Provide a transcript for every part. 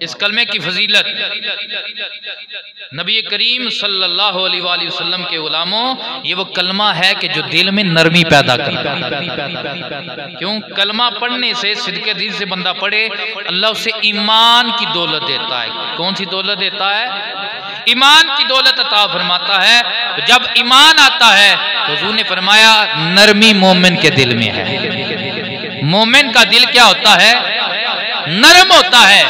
इस कलमे की फजीलत नबी करीम सल्लल्लाहु अलैहि वसल्लम के गुलामों, ये वो कलमा है कि जो दिल में नरमी पैदा करता है। क्यों? कलमा पढ़ने से, सिद्के दिल से बंदा पढ़े, अल्लाह उसे ईमान की दौलत देता है। कौन सी दौलत देता है? ईमान की दौलत अता फरमाता है। तो जब ईमान आता है तो हुजूर ने फरमाया नरमी मोमिन के दिल में है। मोमिन का दिल क्या होता है? नरम होता है।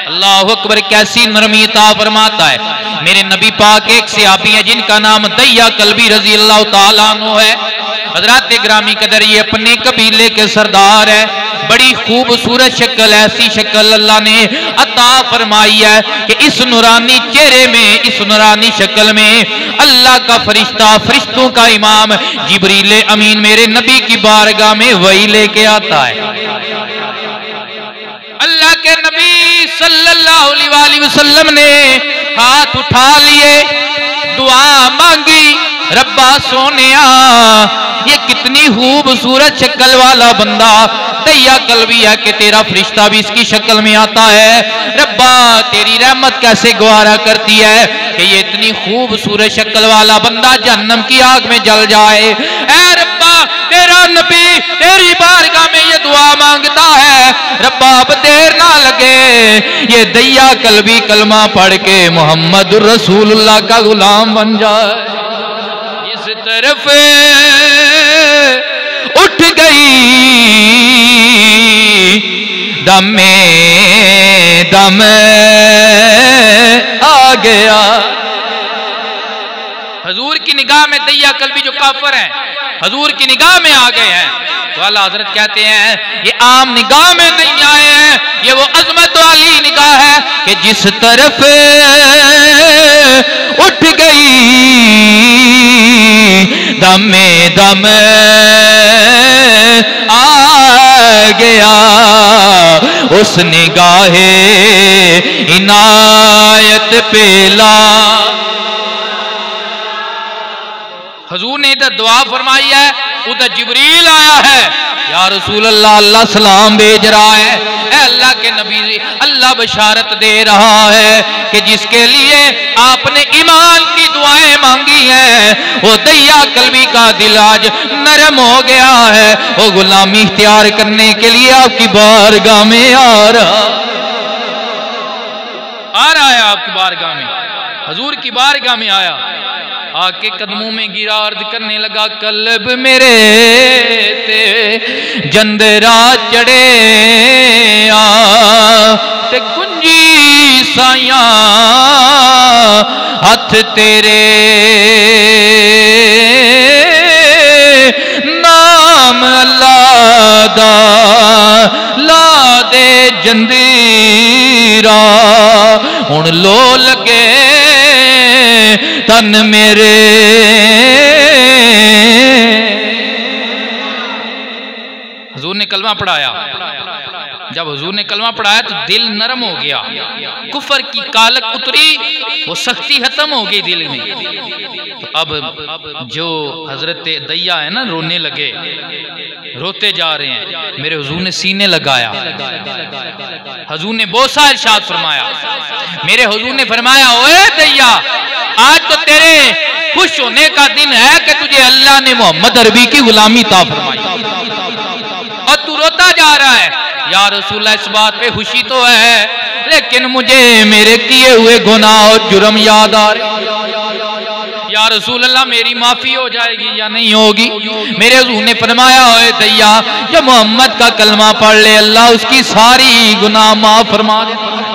अल्लाहु अकबर, कैसी नरमी अता फरमाता है। मेरे नबी पाक एक सहाबी है जिनका नाम दैया कल्बी रजी अल्लाह तआला अन्हु है। हजरत ग्रामी कदर, ये अपने कबीले के सरदार है। बड़ी खूबसूरत शक्ल, ऐसी शक्ल अल्लाह ने अता फरमाई है कि इस नूरानी चेहरे में, इस नूरानी शक्ल में अल्लाह का फरिश्ता, फरिश्तों का इमाम जिब्रील अमीन मेरे नबी की बारगाह में वही लेके आता है। अल्लाह के नबी सल्लल्लाहु अलैहि वसल्लम ने हाथ उठा लिए, दुआ मांगी, रब्बा सोनिया ये कितनी खूबसूरत शक्ल वाला बंदा दैया कल्बी है कि तेरा फरिश्ता भी इसकी शक्ल में आता है। रब्बा तेरी रहमत कैसे गवारा करती है कि ये इतनी खूबसूरत शक्ल वाला बंदा जहन्नम की आग में जल जाए। ऐ रब्बा तेरा नबी तेरी बारगाह में ये दुआ मांगता है, रब्बा अब देर ना लगे, ये दैया कल्बी कलमा पढ़ के मोहम्मद रसूलुल्लाह का गुलाम बन जाए। इस तरफ उठ गई दमे दम आ गया। हजूर की निगाह में दैया कल्बी जो काफर हैं हजूर की निगाह में आ गए हैं। तो आला हजरत कहते हैं ये आम निगाह में नहीं आए हैं, ये वो अजमत वाली निगाह है कि जिस तरफ उठ गई दमे दम आ गया, उस निगाहे इनायत पेला। हजूर ने इधर दुआ फरमाई है, उधर जिब्रील आया है, या रसूल अल्लाह, अल्लाह सलाम भेज रहा है। ऐ अल्लाह के नबी, अल्लाह बशारत दे रहा है कि जिसके लिए आपने ईमान की दुआएं मांगी हैं वो दैया कल्बी का दिल आज नरम हो गया है, वो गुलामी इख्तियार करने के लिए आपकी बारगाह में आ रहा है। आपकी बारगाह में, हजूर की बारगाह में आया, आके कदमों में गिरा, अर्ज करने लगा कल्ब मेरे ते जंदरा चढ़े ते कुंजी साया हथ तेरे नाम अल्लाह दा ला दे जंदीरा, हुण लो लगे तन मेरे। हुजूर ने कलमा पढ़ाया, जब हुजूर ने कलमा पढ़ाया तो दिल नरम हो गया, कुफर की कालक उतरी, वो सख्ती खत्म हो गई दिल में। तो अब जो हजरत दैया है ना, रोने लगे, रोते जा रहे हैं, मेरे हुजूर ने सीने लगाया, हुजूर ने बोसा इरशाद फरमाया, मेरे हुजूर ने फरमाया ओए दैया आज तो तेरे खुश होने का दिन है कि तुझे अल्लाह ने मोहम्मद अरबी की गुलामी ता फरमाई, और तू रोता जा रहा है। या रसूलल्लाह इस बात पे खुशी तो है, लेकिन मुझे मेरे किए हुए गुनाह और जुर्म याद आ रहे। या रसूल अल्लाह मेरी माफी हो जाएगी या नहीं होगी? मेरे हुजूर ने फरमाया ओए दैया जब मोहम्मद का कलमा पढ़ ले अल्लाह उसकी सारी गुनाह माफ फरमा देता है,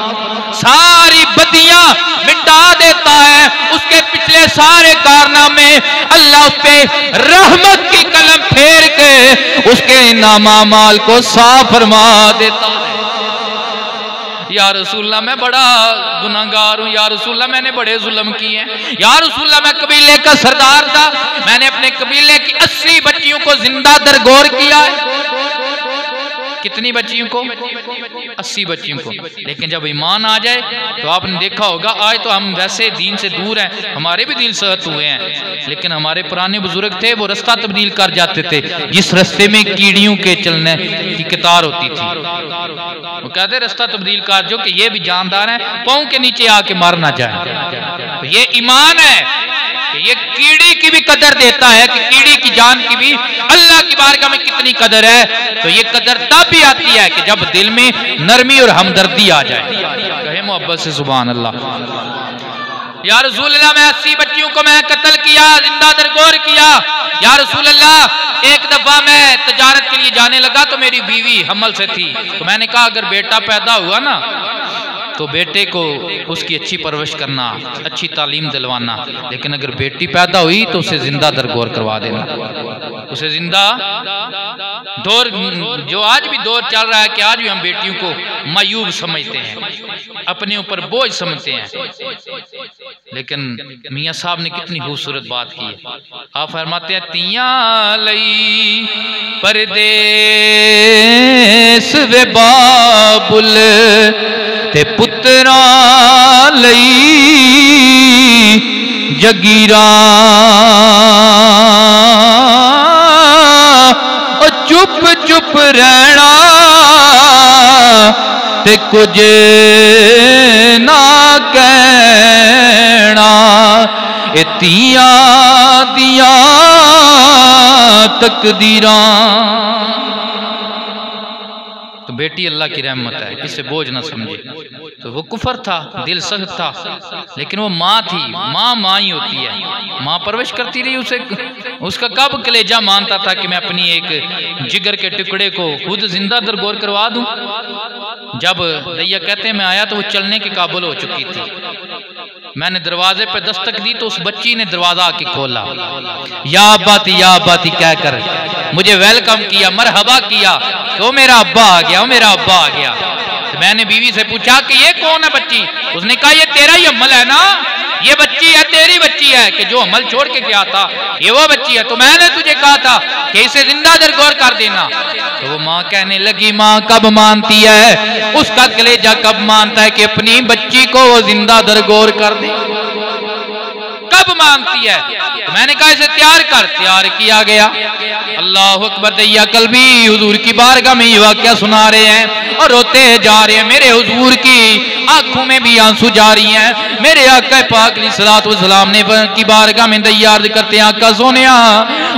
सारी बदियां मिटा देता है, उसके पिछले सारे कारनामे अल्लाह उस पे रहमत की कलम फेर के उसके नामा माल को साफ फरमा देता है। या रसूलल्लाह मैं बड़ा गुनाहगार हूँ, या रसूलल्लाह मैंने बड़े जुल्म किए हैं, या रसूलल्लाह मैं कबीले का सरदार था, मैंने अपने कबीले की 80 बच्चियों को जिंदा दरगोर किया है। कितनी बच्चियों को? 80 बच्चियों को। लेकिन जब ईमान आ जाए तो आपने देखा होगा आज तो हम वैसे दीन से दूर हैं, हमारे भी दिल सहत हुए हैं, लेकिन हमारे पुराने बुजुर्ग थे वो रास्ता तब्दील कर जाते थे, जिस रास्ते में कीड़ियों के चलने की कतार होती थी, वो कहते रास्ता तब्दील कर जो कि ये भी जानदार है, पाँव के नीचे आके मर ना जाए। तो ये ईमान है कि ये कीड़ी की भी कदर देता है कि कीड़ी की जान की भी अल्लाह की बारगाह में कितनी कदर है। तो ये कदर तब भी आती है कि जब दिल में नरमी और हमदर्दी आ जाए, कहे मोहब्बत से सुभान अल्लाह। या रसूल अल्लाह, मैं 80 बच्चियों को मैं कत्ल किया, जिंदा दरगोर किया। या रसूल अल्लाह, एक दफा मैं तजारत के लिए जाने लगा तो मेरी बीवी हमल से थी, तो मैंने कहा अगर बेटा पैदा हुआ ना तो बेटे को उसकी अच्छी परवरिश करना, अच्छी तालीम दिलवाना, लेकिन अगर बेटी पैदा हुई तो उसे जिंदा दरगोर करवा देना, उसे जिंदा। दौर जो आज भी दौर चल रहा है कि आज भी हम बेटियों को मायूब समझते हैं, अपने ऊपर बोझ समझते हैं, लेकिन मियाँ साहब ने कितनी खूबसूरत बात की है। आप फरमाते हैं तियां लई परदेस वे बाबुल ते पुत्रा लई जगीरा, चुप चुप रहना ते कुछ ना कहना, इतिया दिया तकदीरा। तो बेटी अल्लाह की रहमत है, इसे बोझ ना समझे। तो वो कुफर था, दिल सख्त था, लेकिन वो माँ थी, माँ ही होती है, माँ परवरिश करती रही उसे। उसका कब कलेजा मानता था कि मैं अपनी एक जिगर के टुकड़े को खुद जिंदा दरगोर करवा दूं। जब दैया कहते मैं आया तो वो चलने के काबिल हो चुकी थी। मैंने दरवाजे पे दस्तक दी तो उस बच्ची ने दरवाजा आके खोला, या बाती कहकर मुझे वेलकम किया, मरहबा किया कि वो मेरा अब्बा आ गया, वो मेरा अब्बा आ गया। तो मैंने बीवी से पूछा कि ये कौन है बच्ची? उसने कहा ये तेरा ही अमल है ना, ये बच्ची है, तेरी बच्ची है कि जो अमल छोड़ के गया था, ये वो बच्ची है। तो मैंने तुझे कहा था कि इसे जिंदा दरगोर कर देना। तो वो माँ कहने लगी, माँ कब मानती है, उसका कलेजा कब मानता है कि अपनी बच्ची को वो जिंदा दरगोर कर दे, कब मानती है? तो मैंने कहा इसे तैयार कर, तैयार किया गया। अल्लाह अकबर। दैया कल्बी हुजूर की बारगाह में ये वाक़या सुना रहे हैं और रोते जा रहे हैं। मेरे हुजूर की आंखों में भी आंसू जारी हैं। मेरे आका पाक अलैहिस्सलातु वस्सलाम ने की बारगाह में दैया अर्ज़ करते हैं, आका सोनिया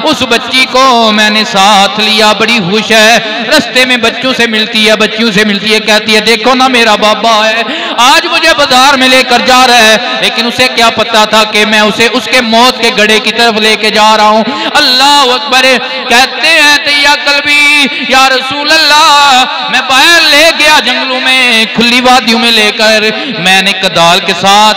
उस बच्ची को मैंने साथ लिया, बड़ी खुश है, रास्ते में बच्चों से मिलती है, बच्चियों से मिलती है, कहती है देखो ना मेरा बाबा है, आज मुझे बाजार में लेकर जा रहा है। लेकिन उसे क्या पता था कि मैं उसे उसके मौत के गड़े की तरफ लेके जा रहा हूँ। अल्लाह अकबर। कहते हैं दैया कल्बी, या रसूल अल्लाह, मैं बाहर ले गया जंगलों में, खुली वादियों में लेकर, मैंने कदाल के साथ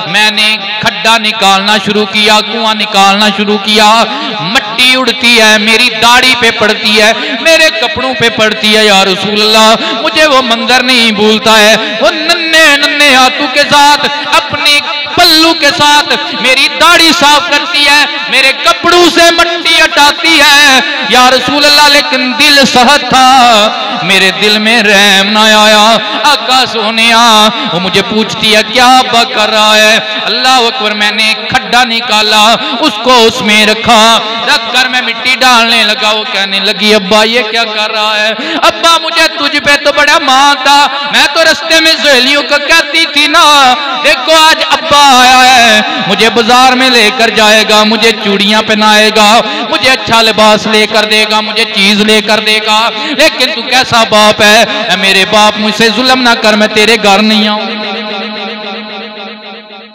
मैंने खड्डा निकालना शुरू किया, कुआं निकालना शुरू किया, मट्टी उड़ती है, मेरी दाढ़ी पे पड़ती है, मेरे कपड़ों पे पड़ती है। या रसूल अल्लाह, मुझे वो मंजर नहीं भूलता है, वो नन्हे नन्हे हाथों के साथ अपने पल्लू के साथ मेरी दाढ़ी साफ करती है, मेरे कपड़ों से मट्टी हटाती है। या रसूल अल्लाह, लेकिन दिल सहत था, मेरे दिल में रहम ना आया। आका सोनिया, वो मुझे पूछती है क्या अब्बा कर रहा है? अल्लाह अकबर। मैंने खड्डा निकाला, उसको उसमें रखा, रख कर मैं मिट्टी डालने लगा। वो कहने लगी अब्बा ये क्या कर रहा है? अब्बा मुझे तुझ पे तो बड़ा मान था, मैं तो रास्ते में सहेलियों को कहती थी ना, देखो आज अब्बा आया है, मुझे बाजार में लेकर जाएगा, मुझे चूड़ियां पहनाएगा, मुझे अच्छा लिबास लेकर देगा, मुझे चीज लेकर देगा। लेकिन तू कैसा बाप है? मेरे बाप मुझसे जुल्म ना कर, मैं तेरे घर नहीं आऊंगी,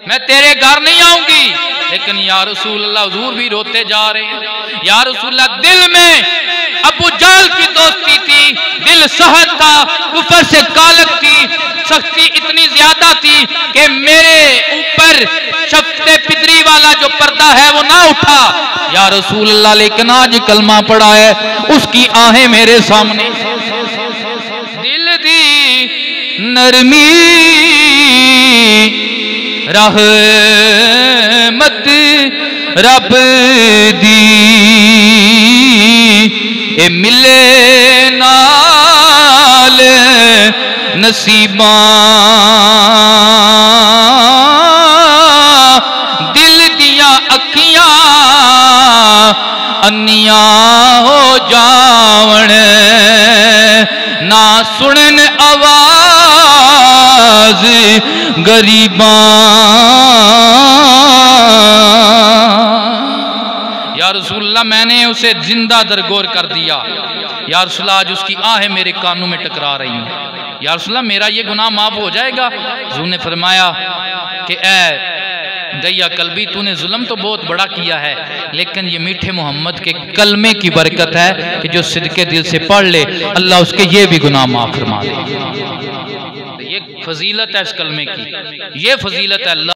मैं तेरे घर नहीं आऊंगी। लेकिन या रसूल अल्लाह, हुजूर भी रोते जा रहे हैं। या रसूल अल्लाह, दिल में अबू जहल की दोस्ती थी, दिल सहज था, कुफर से कालक थी, सख्ती इतनी ज्यादा थी कि मेरे ऊपर शफ्ते पिदरी वाला जो पर्दा है वो ना उठा। या रसूल अल्लाह, लेकिन आज कलमा पड़ा है, उसकी आहें मेरे सामने, दिल दी नरमी रहमत रब दी, ए मिले नाल नसीबा, दिल दिया अखियां अन्निया हो जावण, ना सुनन आवाज गरीबा, या रसूलल्लाह मैंने उसे जिंदा दरगोर कर दिया। या रसूलल्लाह आज उसकी आहें मेरे कानों में टकरा रही हैं। या रसूलल्लाह मेरा ये गुनाह माफ हो जाएगा? हुजूर ने फरमाया कि ए दैया कल्बी, तूने जुल्म तो बहुत बड़ा किया है, लेकिन ये मीठे मोहम्मद के कलमे की बरकत है कि जो सिदके दिल से पढ़ ले अल्लाह उसके ये भी गुनाह माफ फरमा दे। ये फजीलत है इस कलमे की, ये फजीलत है। अल्लाह